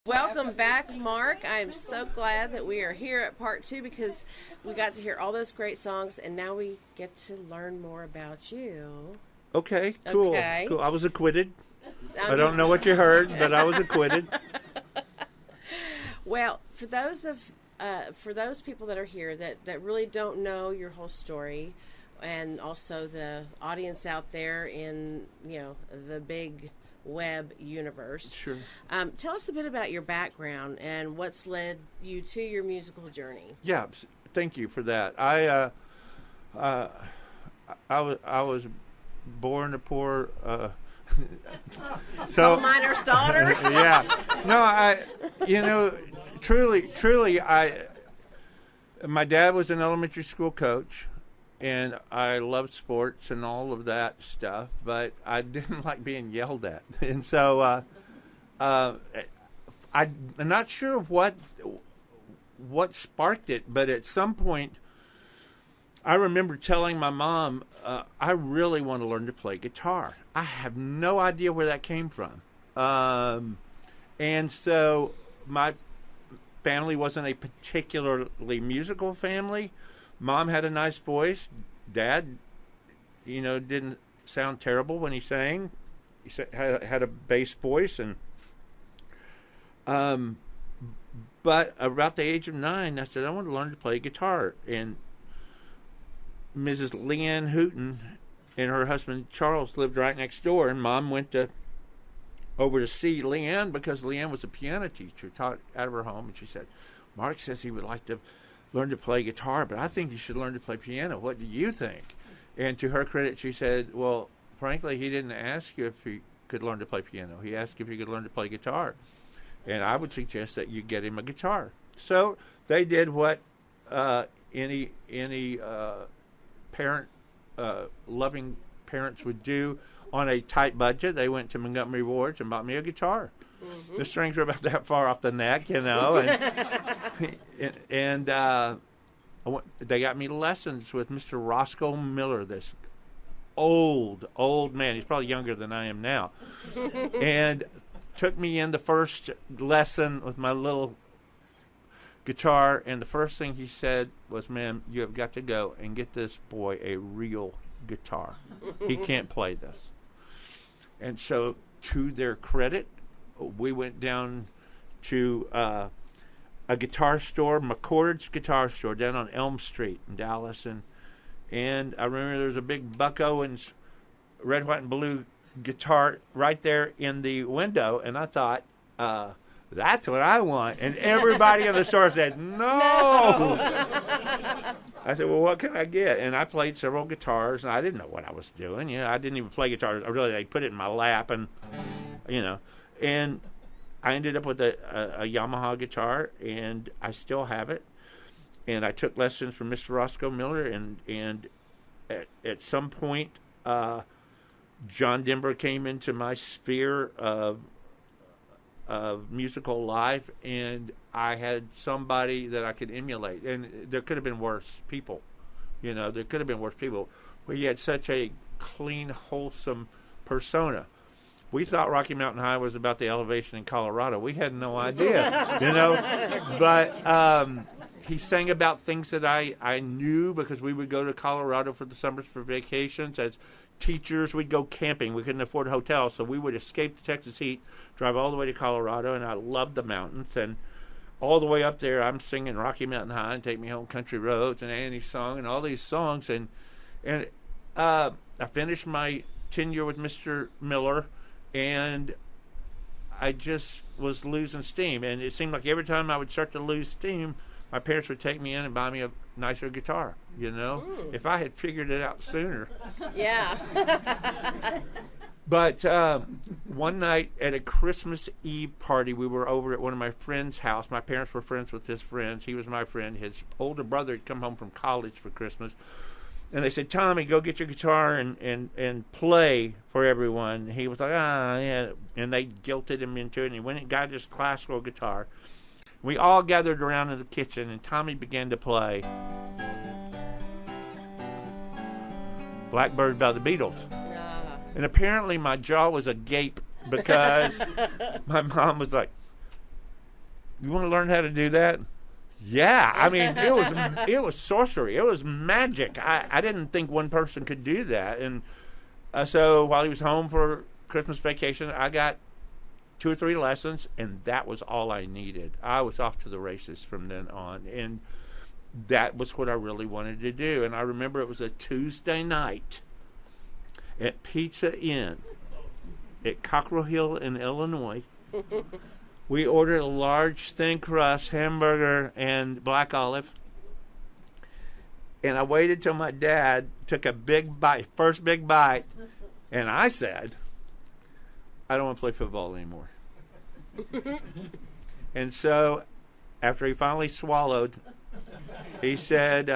Welcome back, Mark. I'm so glad that we are here at part two because we got to hear all those great songs and now we get to learn more about you. Okay, cool. Okay. Cool. I was acquitted. I don't know what you heard, but I was acquitted. Well, for those people that are here that really don't know your whole story, and also the audience out there in the big web universe. Sure. Tell us a bit about your background and what's led you to your musical journey. Yeah, thank you for that. I was born a poor coal miner's daughter. Yeah. No, truly my dad was an elementary school coach. And I loved sports and all of that stuff, but I didn't like being yelled at. And so I'm not sure what sparked it, but at some point I remember telling my mom, I really want to learn to play guitar. I have no idea where that came from. And so my family wasn't a particularly musical family. Mom had a nice voice. Dad, didn't sound terrible when he sang. He had a bass voice, but about the age of 9, I said I want to learn to play guitar. And Mrs. Leanne Hooten and her husband Charles lived right next door, and Mom went over to see Leanne because Leanne was a piano teacher, taught out of her home, and she said, "Mark says he would like to learn to play guitar, but I think you should learn to play piano. What do you think?" And to her credit, she said, "Well, frankly, he didn't ask you if you could learn to play piano. He asked if you could learn to play guitar. And I would suggest that you get him a guitar." So they did what any parent, loving parents would do on a tight budget. They went to Montgomery Ward's and bought me a guitar. Mm-hmm. The strings were about that far off the neck, and they got me lessons with Mr. Roscoe Miller, this old man. He's probably younger than I am now. And took me in the first lesson with my little guitar, and the first thing he said was, "Ma'am, you have got to go and get this boy a real guitar. He can't play this." And so, to their credit, we went down to a guitar store, McCord's Guitar Store, down on Elm Street in Dallas, and I remember there was a big Buck Owens red, white, and blue guitar right there in the window, and I thought, that's what I want. And everybody in the store said, "No." I said, "Well, what can I get?" And I played several guitars, and I didn't know what I was doing. I didn't even play guitar. They put it in my lap, and and I ended up with a Yamaha guitar, and I still have it. And I took lessons from Mr. Roscoe Miller, and at some point, John Denver came into my sphere of musical life, and I had somebody that I could emulate. And there could have been worse people. There could have been worse people. But he had such a clean, wholesome persona. We thought Rocky Mountain High was about the elevation in Colorado. We had no idea, But he sang about things that I knew because we would go to Colorado for the summers for vacations. As teachers, we'd go camping. We couldn't afford hotels, so we would escape the Texas heat, drive all the way to Colorado, and I loved the mountains. And all the way up there, I'm singing Rocky Mountain High and Take Me Home Country Roads and Annie's Song and all these songs. And I finished my tenure with Mr. Miller, and I just was losing steam. And it seemed like every time I would start to lose steam, my parents would take me in and buy me a nicer guitar, Ooh. If I had figured it out sooner. Yeah. But one night at a Christmas Eve party, we were over at one of my friend's house. My parents were friends with his friends. He was my friend. His older brother had come home from college for Christmas. And they said, "Tommy, go get your guitar and play for everyone." And he was like, yeah. And they guilted him into it. And he went and got his classical guitar. We all gathered around in the kitchen, and Tommy began to play Blackbird by the Beatles. And apparently my jaw was agape because my mom was like, You want to learn how to do that? Yeah, I mean, it was sorcery. It was magic. I didn't think one person could do that. And so while he was home for Christmas vacation, I got 2 or 3 lessons, and that was all I needed. I was off to the races from then on, and that was what I really wanted to do. And I remember it was a Tuesday night at Pizza Inn at Cockrell Hill in Illinois. We ordered a large thin crust hamburger and black olive. And I waited till my dad took a big bite, first big bite, and I said, I don't want to play football anymore. And so after he finally swallowed, he said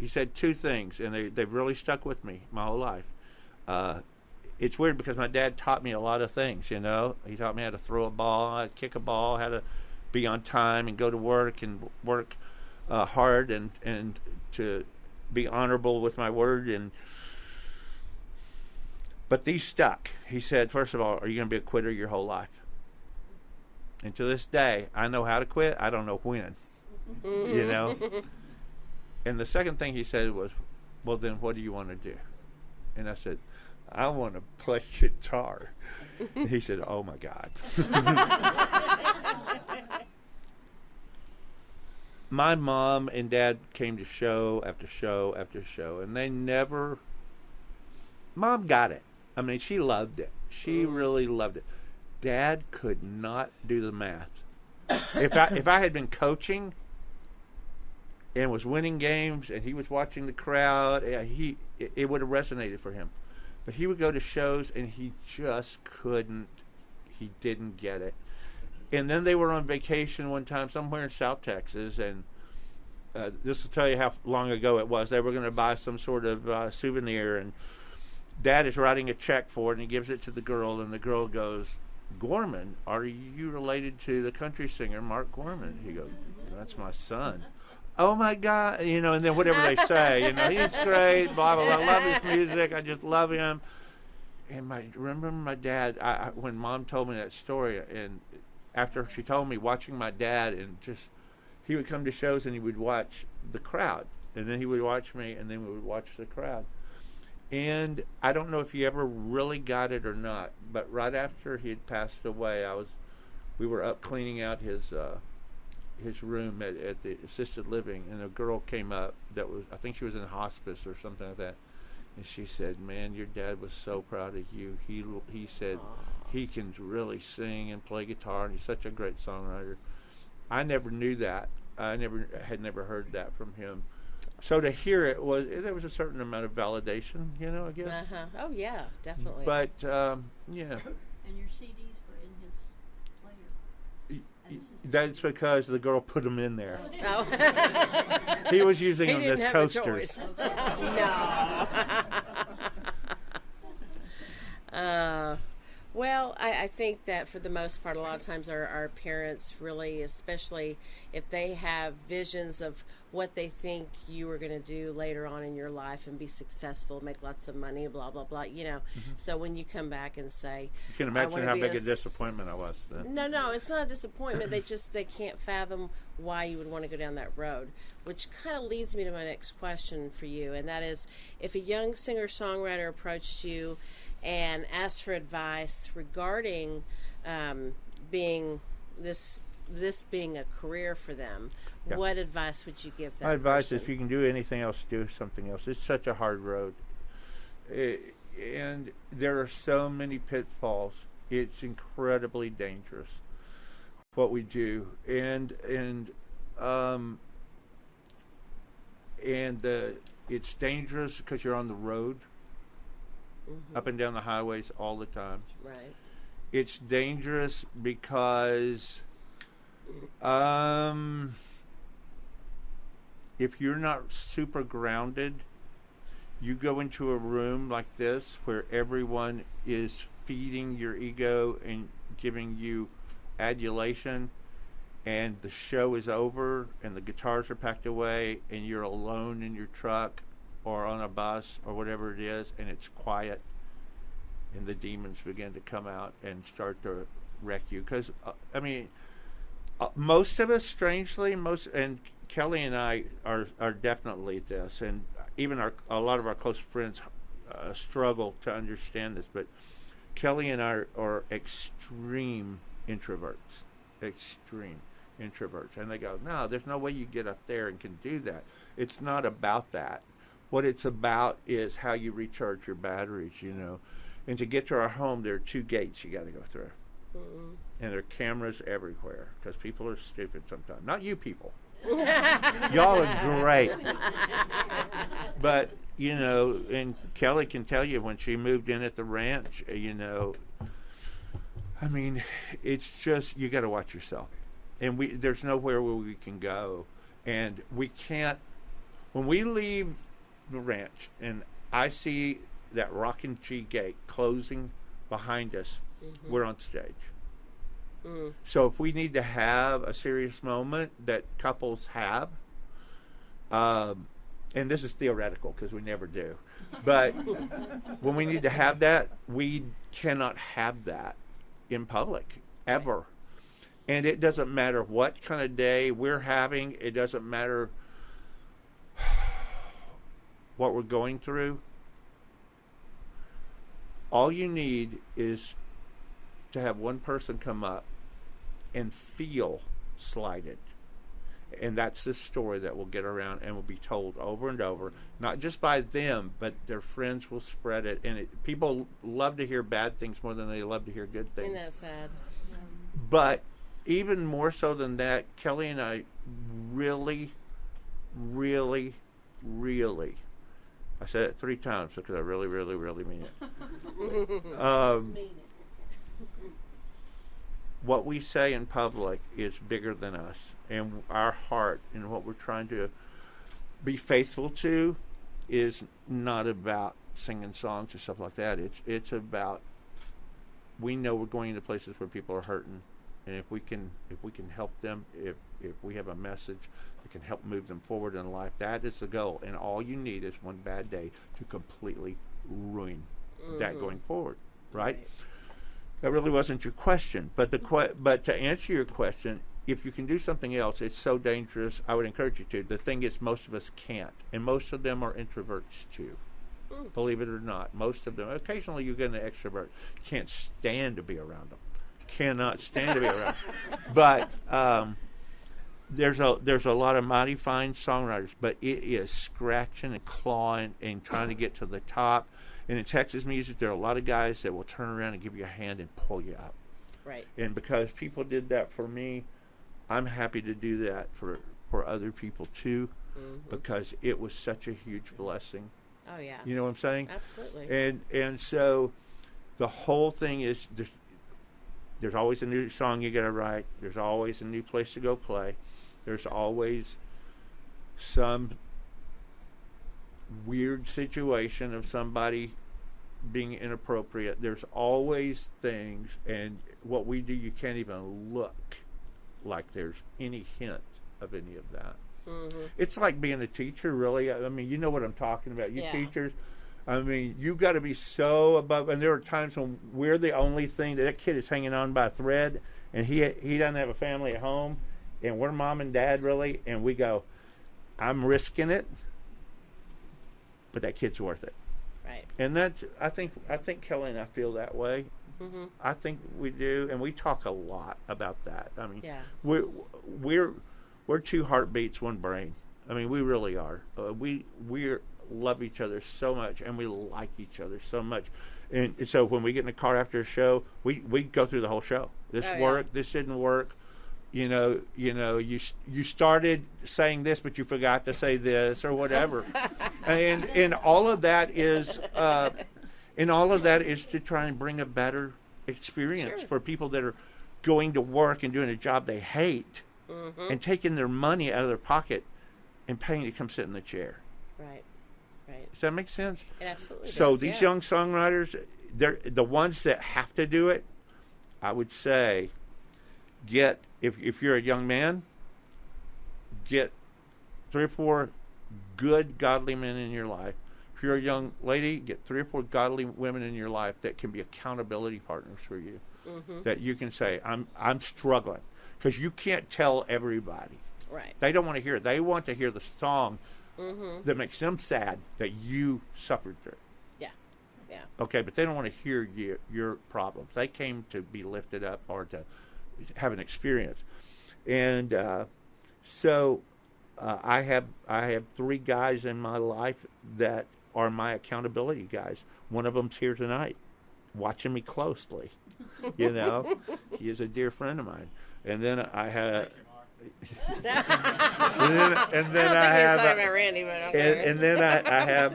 2 things, and they've really stuck with me my whole life. It's weird because my dad taught me a lot of things, you know. He taught me how to throw a ball, how to kick a ball, how to be on time and go to work and work hard and to be honorable with my word. But these stuck. He said, first of all, are you going to be a quitter your whole life? And to this day, I know how to quit. I don't know when, you know. And the second thing he said was, well, then what do you want to do? And I said, I want to play guitar. And he said, oh, my God. My mom and dad came to show after show after show, and they never... Mom got it. I mean, she loved it. She really loved it. Dad could not do the math. If I had been coaching and was winning games and he was watching the crowd, it would have resonated for him. But he would go to shows and he just couldn't. He didn't get it. And then they were on vacation one time somewhere in South Texas, and this will tell you how long ago it was. They were going to buy some sort of souvenir, and Dad is writing a check for it, and he gives it to the girl, and the girl goes, Gorman, are you related to the country singer Mark Gorman? He goes, that's my son. Oh, my God. You know, and then whatever they say, you know, he's great, blah, blah, blah. I love his music. I just love him. And remember my dad, when Mom told me that story, and after she told me, watching my dad, and just, he would come to shows and he would watch the crowd. And then he would watch me, and then we would watch the crowd. And I don't know if he ever really got it or not, but right after he had passed away, we were up cleaning out his room at the assisted living, and a girl came up that was, I think she was in hospice or something like that, and she said, man, your dad was so proud of you. He said, he can really sing and play guitar, and he's such a great songwriter. I never knew that. I had never heard that from him. So to hear it there was a certain amount of validation, you know, I guess. Oh yeah, definitely. But yeah. And your CDs were in his player. That's because the girl put them in there. Oh. He was using them didn't as have coasters. No. Well, I think that for the most part, a lot of times our parents really, especially if they have visions of what they think you are going to do later on in your life and be successful, make lots of money, blah, blah, blah, you know. Mm-hmm. So when you come back and say... You can imagine how big a disappointment I was then. No, it's not a disappointment. They can't fathom why you would want to go down that road, which kind of leads me to my next question for you, and that is, if a young singer-songwriter approached you and asked for advice regarding being this being a career for them, yeah, what advice would you give them? My advice is, if you can do anything else, do something else. It's such a hard road, and there are so many pitfalls. It's incredibly dangerous what we do, and it's dangerous because you're on the road. Mm-hmm. Up and down the highways all the time. Right. It's dangerous because if you're not super grounded, you go into a room like this where everyone is feeding your ego and giving you adulation, and the show is over and the guitars are packed away and you're alone in your truck or on a bus or whatever it is, and it's quiet, and the demons begin to come out and start to wreck you. Because most of us, strangely, and Kelly and I are definitely this, and even a lot of our close friends struggle to understand this. But Kelly and I are extreme introverts, and they go, no, there's no way you get up there and can do that. It's not about that. What it's about is how you recharge your batteries, And to get to our home, there are 2 gates you got to go through. Mm-hmm. And there are cameras everywhere because people are stupid sometimes. Not you people. Y'all are great. But, and Kelly can tell you when she moved in at the ranch, it's just, you got to watch yourself. And there's nowhere where we can go. And we can't, when we leave the ranch and I see that Waxahachie gate closing behind us, mm-hmm. we're on stage. Mm. So if we need to have a serious moment that couples have, and this is theoretical because we never do, but when we need to have that, we cannot have that in public ever. And it doesn't matter what kind of day we're having. It doesn't matter what we're going through. All you need is to have one person come up and feel slighted. And that's the story that will get around and will be told over and over, not just by them, but their friends will spread it. And people love to hear bad things more than they love to hear good things. Isn't that sad? But even more so than that, Kelly and I really, really, really, I said it 3 times because I really, really, really mean it. What we say in public is bigger than us, and our heart and what we're trying to be faithful to is not about singing songs or stuff like that. It's about, we know we're going into places where people are hurting, and if we can help them, if we have a message that can help move them forward in life, that is the goal. And all you need is one bad day to completely ruin that going forward, right? That really wasn't your question, but to answer your question, if you can do something else, it's so dangerous. I would encourage you to. The thing is, most of us can't, and most of them are introverts too. Believe it or not, most of them. Occasionally, you get an extrovert, can't stand to be around them, cannot stand to be around. But there's a lot of mighty fine songwriters, but it is scratching and clawing and trying to get to the top. And in Texas music, there are a lot of guys that will turn around and give you a hand and pull you up. Right. And because people did that for me, I'm happy to do that for other people too, because it was such a huge blessing. Oh yeah. You know what I'm saying? Absolutely. And so the whole thing is there's always a new song you got to write. There's always a new place to go play. There's always some weird situation of somebody being inappropriate. There's always things, and what we do, you can't even look like there's any hint of any of that. It's like being a teacher, really. I mean, you know what I'm talking about. You teachers, I mean, you got to be so above. And there are times when we're the only thing that kid is hanging on by a thread, and he doesn't have a family at home, and we're mom and dad, really, and we go, I'm risking it, but that kid's worth it. Right. And that's, I think Kelly and I feel that way. I think we do, and we talk a lot about that. I mean, we're 2 heartbeats, 1 brain. I mean, we really are. We love each other so much, and we like each other so much. And so when we get in the car after a show, we go through the whole show. This worked. This didn't work. You started saying this, but you forgot to say this, or whatever. and all of that is to try and bring a better experience for people that are going to work and doing a job they hate, and taking their money out of their pocket and paying to come sit in the chair. Right. Does that make sense? It absolutely so does. These young songwriters, they're the ones that have to do it. I would say, if you're a young man, get 3 or 4 good, godly men in your life. If you're a young lady, get 3 or 4 godly women in your life that can be accountability partners for you. that you can say, I'm struggling, because you can't tell everybody. Right. They don't want to hear it. They want to hear the song that makes them sad that you suffered through. Yeah. Yeah. Okay, but they don't want to hear your problems. They came to be lifted up or to have an experience. And so I have 3 guys in my life that are my accountability guys. One of them's here tonight, watching me closely. You know, he is a dear friend of mine. And then I have. and then I have. About Randy, but okay. And then I have,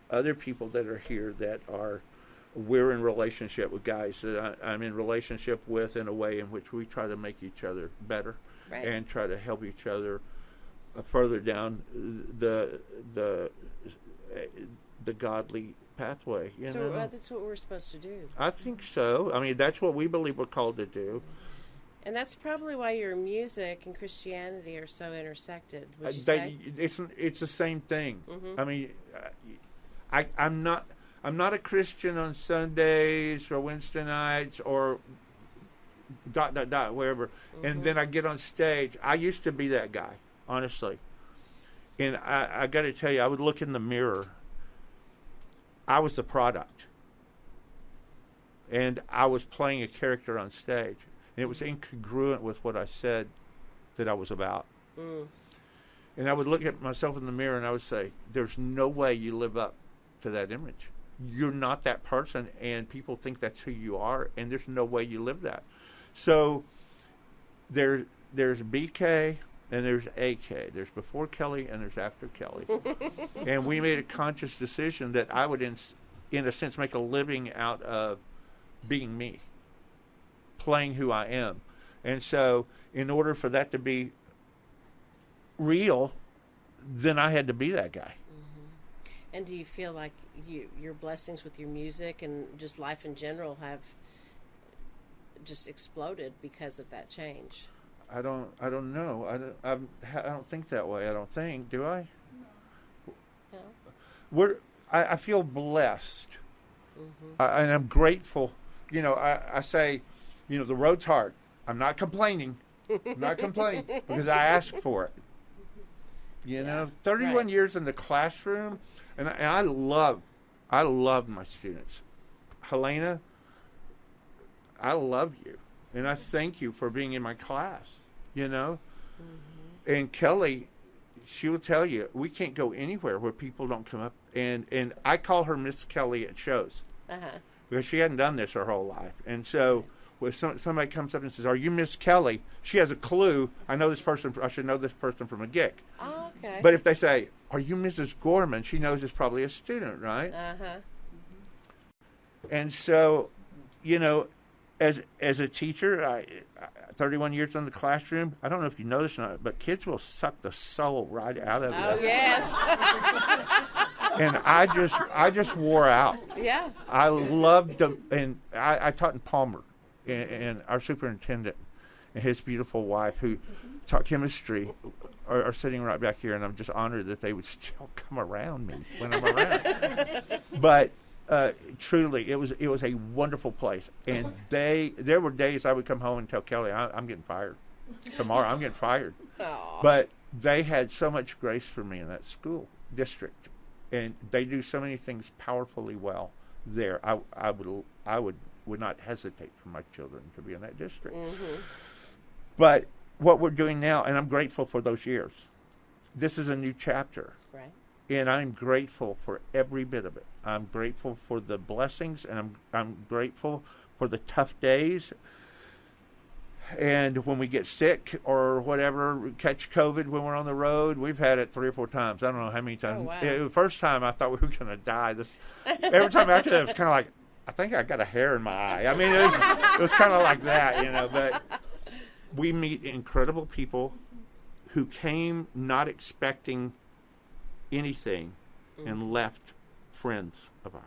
other people that are here that we're in relationship with guys that I'm in relationship with in a way in which we try to make each other better, right, and try to help each other further down the godly pathway. So that's what we're supposed to do. I think so. I mean, that's what we believe we're called to do. And that's probably why your music and Christianity are so intersected. Would you say? It's the same thing. I mean, I'm not a Christian on Sundays or Wednesday nights or ... wherever. And then I get on stage. I used to be that guy, honestly. And I got to tell you, I would look in the mirror. I was the product. And I was playing a character on stage. And it was incongruent with what I said that I was about. And I would look at myself in the mirror and I would say, there's no way you live up to that image. You're not that person, and people think that's who you are, and there's no way you live that. So there's BK and there's AK. There's before Kelly and there's after Kelly. And we made a conscious decision that I would, in a sense, make a living out of being me, playing who I am. And so in order for that to be real, then I had to be that guy. And do you feel like your blessings with your music and just life in general have just exploded because of that change? I don't know. I don't think that way. I don't think. Do I? No. I feel blessed, and I'm grateful. You know, I say, the road's hard. I'm not complaining. I'm not complaining because I asked for it. 31 years in the classroom, and I love my students. Helena, I love you, and I thank you for being in my class. And Kelly, she will tell you, we can't go anywhere where people don't come up, and I call her Miss Kelly at shows because she hadn't done this her whole life, and so. When somebody comes up and says, "Are you Miss Kelly?" She has a clue. I know this person. I should know this person from a gig. Oh, okay. But if they say, "Are you Mrs. Gorman?" She knows it's probably a student, right? And so, as a teacher, 31 years in the classroom. I don't know if you know this or not, but kids will suck the soul right out of you. Oh yes. And I just wore out. Yeah. I loved them, and I taught in Palmer. And our superintendent and his beautiful wife, who taught chemistry, are sitting right back here, and I'm just honored that they would still come around me when I'm around. But truly, it was a wonderful place, and there were days I would come home and tell Kelly, I'm getting fired tomorrow. I'm getting fired. Aww. But they had so much grace for me in that school district, and they do so many things powerfully well there. I would not hesitate for my children to be in that district. But what we're doing now, and I'm grateful for those years. This is a new chapter. Right. And I'm grateful for every bit of it. I'm grateful for the blessings, and I'm grateful for the tough days. And when we get sick or whatever, catch COVID when we're on the road, we've had it 3 or 4 times. I don't know how many times. Oh, wow. The first time I thought we were going to die. Every time after that, it was kind of like, I think I got a hair in my eye. I mean, it was kind of like that, But we meet incredible people who came not expecting anything and left friends of ours.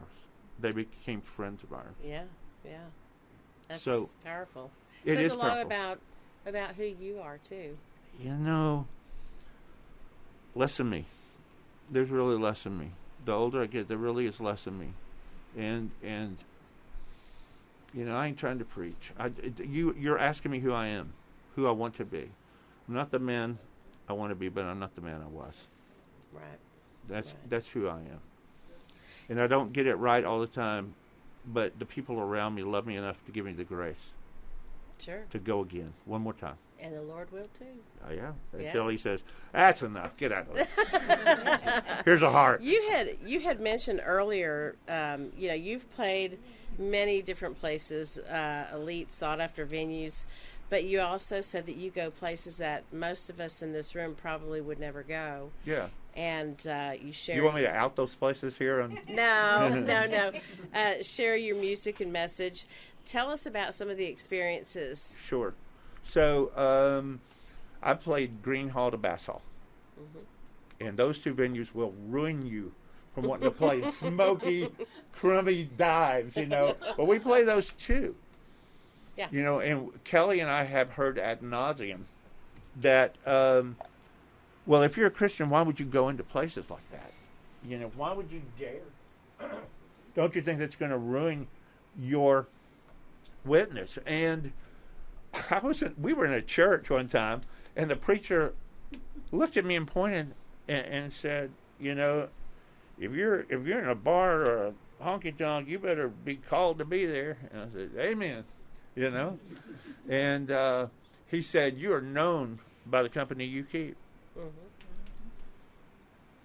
They became friends of ours. Yeah, yeah. That's So, powerful. It says is a lot powerful. about who you are too. Less of me. There's really less of me. The older I get, there really is less of me. And I ain't trying to preach. You're asking me who I am, who I want to be. I'm not the man I want to be, but I'm not the man I was. Right. That's who I am. And I don't get it right all the time, but the people around me love me enough to give me the grace. Sure. To go again, one more time. And the Lord will too. Oh, yeah. Until he says, that's enough. Get out of it. Here's a heart. You had mentioned earlier, you've played many different places, elite, sought-after venues, but you also said that you go places that most of us in this room probably would never go. Yeah. And you share... You want me to out those places here? No. Share your music and message. Tell us about some of the experiences. Sure. So I played Green Hall to Bass Hall. Mm-hmm. And those two venues will ruin you from wanting to play smoky, crummy dives, But we play those too. Yeah. And Kelly and I have heard ad nauseum that, well, if you're a Christian, why would you go into places like that? Why would you dare? Don't you think that's going to ruin your witness? And we were in a church one time, and the preacher looked at me and pointed and said, if you're in a bar or a honky tonk, you better be called to be there. And I said, amen. And he said, you are known by the company you keep. Mm-hmm.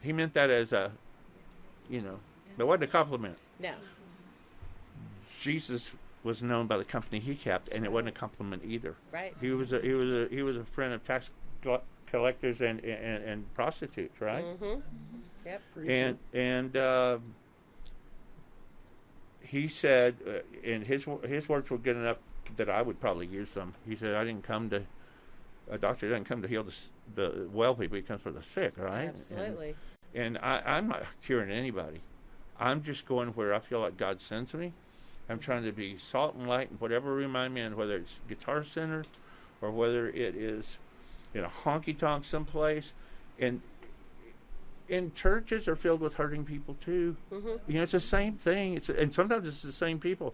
He meant that as a, it wasn't a compliment. No. Jesus was known by the company he kept, and it wasn't a compliment either. Right. He was a friend of tax collectors and prostitutes, right? Mm-hmm. Yep. And he said, and his words were good enough that I would probably use them. He said, a doctor doesn't come to heal the well people, he comes for the sick, right? Absolutely. And I'm not curing anybody. I'm just going where I feel like God sends me. I'm trying to be salt and light in whatever room I'm in, whether it's Guitar Center or whether it is in a honky-tonk someplace. And churches are filled with hurting people too. Mm-hmm. It's the same thing. And sometimes it's the same people.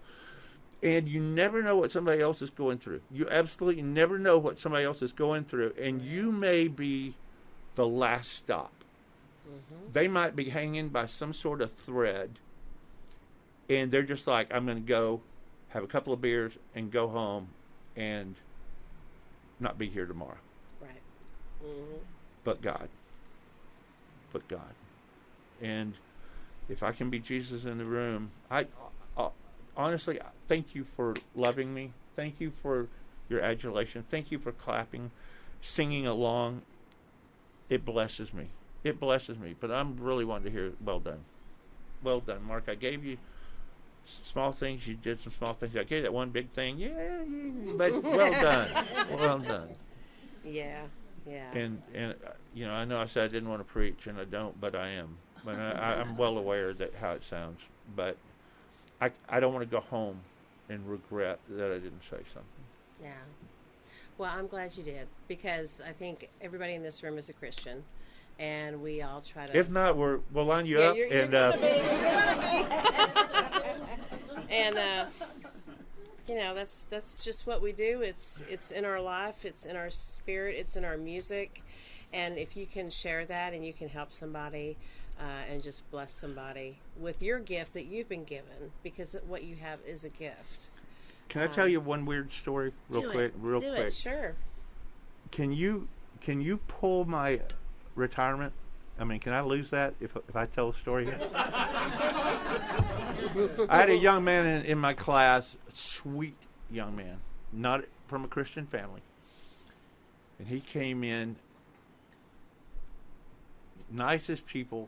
And you never know what somebody else is going through. You absolutely never know what somebody else is going through. And you may be the last stop. Mm-hmm. They might be hanging by some sort of thread. And they're just like, I'm going to go have a couple of beers and go home and not be here tomorrow. Right. Mm-hmm. But God. And if I can be Jesus in the room, I honestly, thank you for loving me. Thank you for your adulation. Thank you for clapping, singing along. It blesses me. But I'm really wanting to hear, well done. Well done, Mark. I gave you small things. You did some small things. I gave that one big thing. Yeah, but well done. Well done. Yeah. And I know I said I didn't want to preach, and I don't, but I am. But I'm well aware that how it sounds. But I don't want to go home and regret that I didn't say something. Yeah. Well, I'm glad you did, because I think everybody in this room is a Christian, and we all try to... If not, we'll line you up. You're gonna be. And, that's just what we do. It's in our life. It's in our spirit. It's in our music. And if you can share that and you can help somebody and just bless somebody with your gift that you've been given, because what you have is a gift. Can I tell you one weird story real quick? Do it, sure. Can you pull my retirement? I mean, can I lose that if I tell a story? I had a young man in my class, a sweet young man, not from a Christian family. And he came in, nicest people,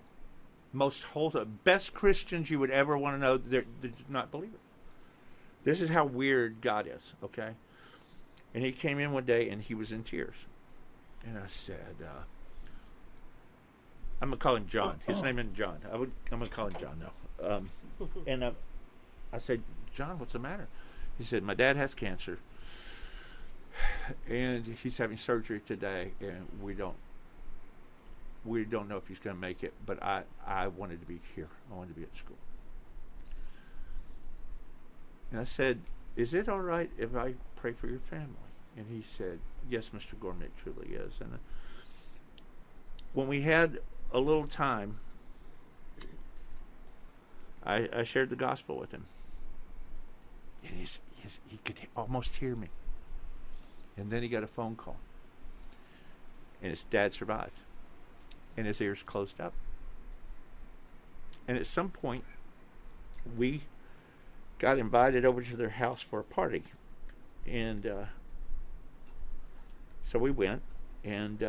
most wholesome, best Christians you would ever want to know. They're not believers. This is how weird God is, okay? And he came in one day and he was in tears. And I said, I'm going to call him John. His name isn't John. I'm going to call him John now. And I said, John, what's the matter? He said, my dad has cancer. And he's having surgery today, and we don't know if he's going to make it, but I wanted to be here. I wanted to be at school. And I said, is it all right if I pray for your family? And he said, yes, Mr. Gorman, it truly is. And when we had a little time, I shared the gospel with him. And he could almost hear me. And then he got a phone call. And his dad survived. And his ears closed up. And at some point, we got invited over to their house for a party. And so we went, and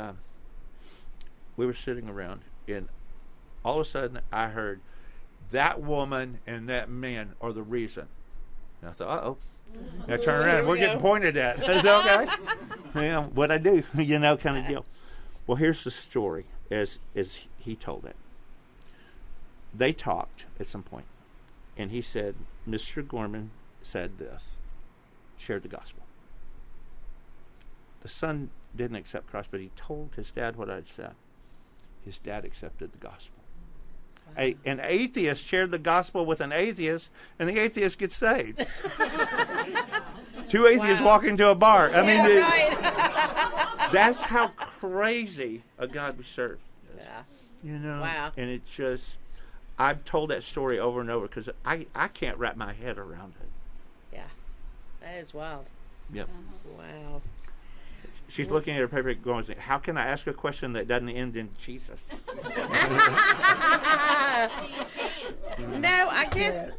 we were sitting around, and all of a sudden I heard, that woman and that man are the reason. And I thought, uh-oh. And I turned around, and we're getting pointed at. Is that okay? Yeah, what I do, kind of deal. Well, here's the story as he told it. They talked at some point, and he said, Mr. Gorman said this, shared the gospel. The son didn't accept Christ, but he told his dad what I'd said. His dad accepted the gospel. Wow. An atheist shared the gospel with an atheist, and the atheist gets saved. Two atheists walk into a bar. I mean, right. That's how crazy a God we serve is. Yeah. Wow. And it just, I've told that story over and over because I can't wrap my head around it. Yeah. That is wild. Yep. Wow. She's looking at her paper going, how can I ask a question that doesn't end in Jesus? No, I guess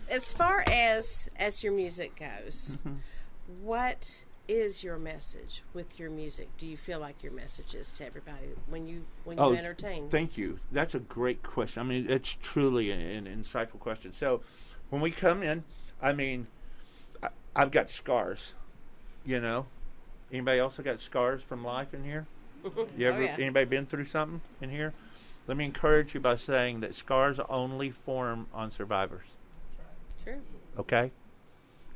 as far as your music goes, what is your message with your music? Do you feel like your message is to everybody when you entertain? Thank you. That's a great question. I mean, it's truly an insightful question. So when we come in, I mean, I've got scars, Anybody else got scars from life in here? You ever anybody been through something in here? Let me encourage you by saying that scars only form on survivors. True. Okay?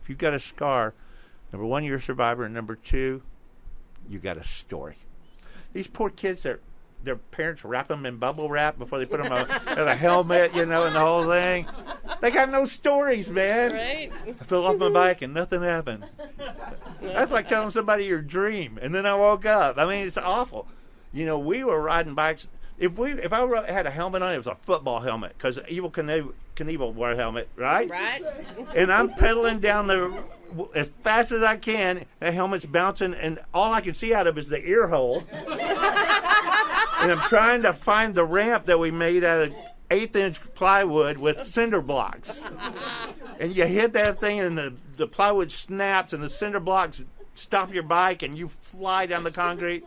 If you've got a scar, number one, you're a survivor, and number two, you got a story. These poor kids, their parents wrap them in bubble wrap before they put them in a helmet, and the whole thing. They got no stories, man. Right? I fell off my bike and nothing happened. That's like telling somebody your dream, and then I woke up. I mean, it's awful. We were riding bikes. If I had a helmet on, it was a football helmet, because Evel Knievel wore a helmet, right? Right. And I'm pedaling down as fast as I can. That helmet's bouncing, and all I can see out of it is the ear hole. And I'm trying to find the ramp that we made out of 1/8-inch plywood with cinder blocks. And you hit that thing, and the plywood snaps, and the cinder blocks stop your bike, and you fly down the concrete.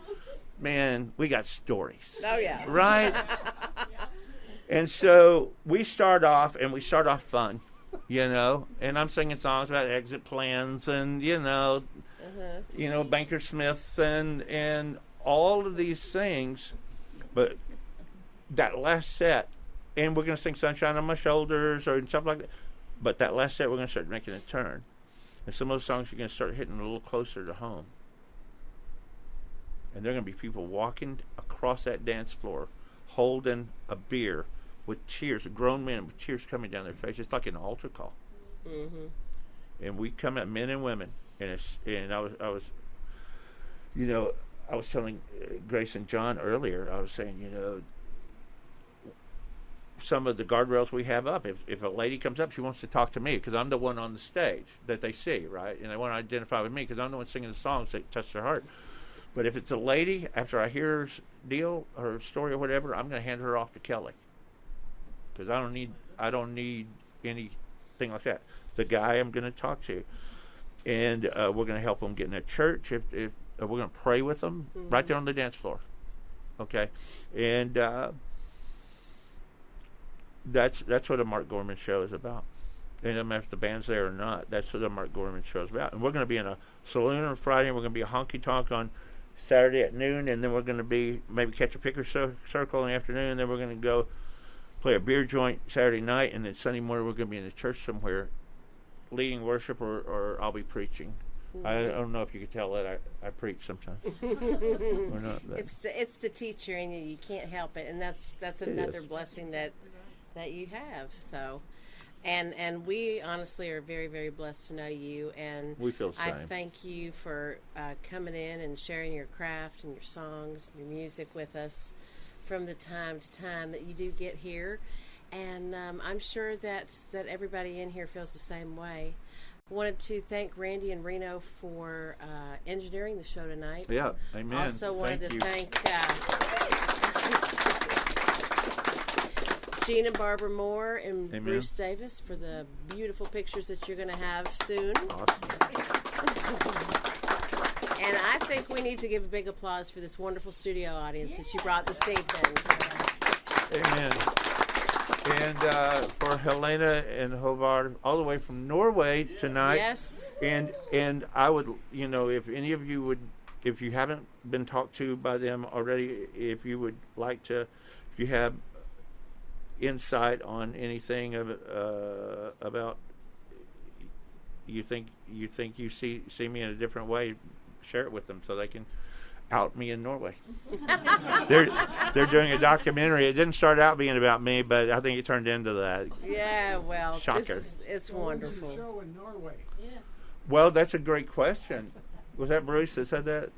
Man, we got stories. Oh, yeah. Right? And so we start off fun, and I'm singing songs about exit plans and, Banker Smiths and all of these things. But that last set, and we're going to sing Sunshine on My Shoulders or stuff like that. But that last set, we're going to start making a turn. And some of those songs are going to start hitting a little closer to home. And there are going to be people walking across that dance floor holding a beer with tears, grown men with tears coming down their face. It's like an altar call. Mm-hmm. And we come at men and women. And I was telling Grace and John earlier, I was saying, some of the guardrails we have up, if a lady comes up, she wants to talk to me because I'm the one on the stage that they see, right? And they want to identify with me because I'm the one singing the songs that touch their heart. But if it's a lady, after I hear her deal, her story or whatever, I'm going to hand her off to Kelly because I don't need anything like that. The guy I'm going to talk to, and we're going to help them get in a church. If we're going to pray with them right there on the dance floor, okay? And that's what a Mark Gorman show is about. And it doesn't matter if the band's there or not. That's what the Mark Gorman show is about. And we're going to be in a saloon on Friday, and we're going to be a honky tonk on Saturday at noon, and then we're going to be maybe catch a picker circle in the afternoon, and then we're going to go play a beer joint Saturday night, and then Sunday morning we're going to be in a church somewhere leading worship, or I'll be preaching. I don't know if you could tell that I preach sometimes. Or not, it's the teacher in you. You can't help it, and that's another blessing that you have. So, And we honestly are very, very blessed to know you. And We feel the I same. thank you for coming in and sharing your craft and your songs, your music with us from the time to time that you do get here. And I'm sure that everybody in here feels the same way. Wanted to thank Randy and Reno for engineering the show tonight. Yeah, amen. Also wanted Thank to you. thank Gene and Barbara Moore and Amen. Bruce Davis for the beautiful pictures that you're going to have soon. Awesome. And I think we need to give a big applause for this wonderful studio audience that you brought this evening. Amen. And for Helena and Håvard, all the way from Norway tonight. Yes. And I would, if any of you would, if you haven't been talked to by them already, if you would like to, if you have insight on anything about you think you see me in a different way, share it with them so they can out me in Norway. They're doing a documentary. It didn't start out being about me, but I think it turned into that. Yeah, well, Shocker. it's So wonderful. when's your show in Norway? Yeah. Well, that's a great question. Was that Bruce that said that?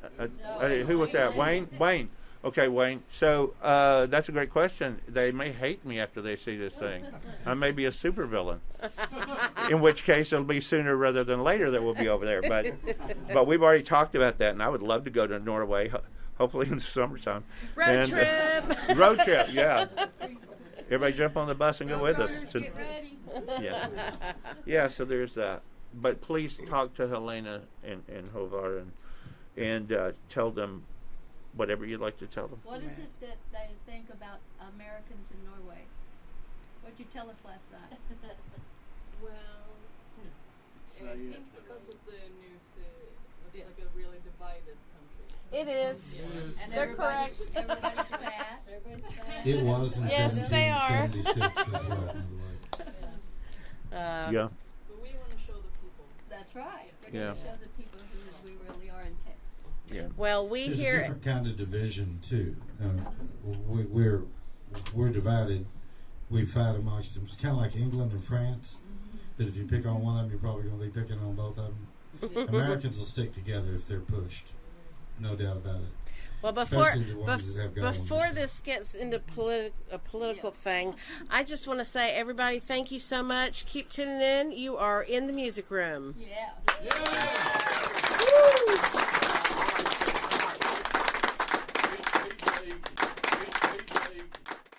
Who was that? Wayne? Wayne. Okay, Wayne. So that's a great question. They may hate me after they see this thing. I may be a supervillain. In which case, it'll be sooner rather than later that we'll be over there. But we've already talked about that, and I would love to go to Norway, hopefully in the summertime. Road trip. Road trip, yeah. Everybody jump on the bus and go with us. Roadrunners, get ready. Yeah. Yeah, so there's that. But please talk to Helena and Håvard and tell them whatever you'd like to tell them. What is it that they think about Americans in Norway? What'd you tell us last night? Well, I think because of the news, it's like a really divided country. It is. And They're correct. Everybody's fat. Everybody's fat. It was in Yes, they are. 1776 as well, by the way. Yeah. But we want to show the people. That's right. They're Yeah. going to show the people who we really are in Texas. Yeah. Well, we There's a hear different kind of division too. We're divided. We fight amongst them. It's kind of like England and France. That if you pick on one of them, you're probably going to be picking on both of them. Americans will stick together if they're pushed. No doubt about it. well before Especially the ones that have guns. before this gets into a political thing. I just want to say, everybody, thank you so much. Keep tuning in. You are in the music room. Yeah. Woo!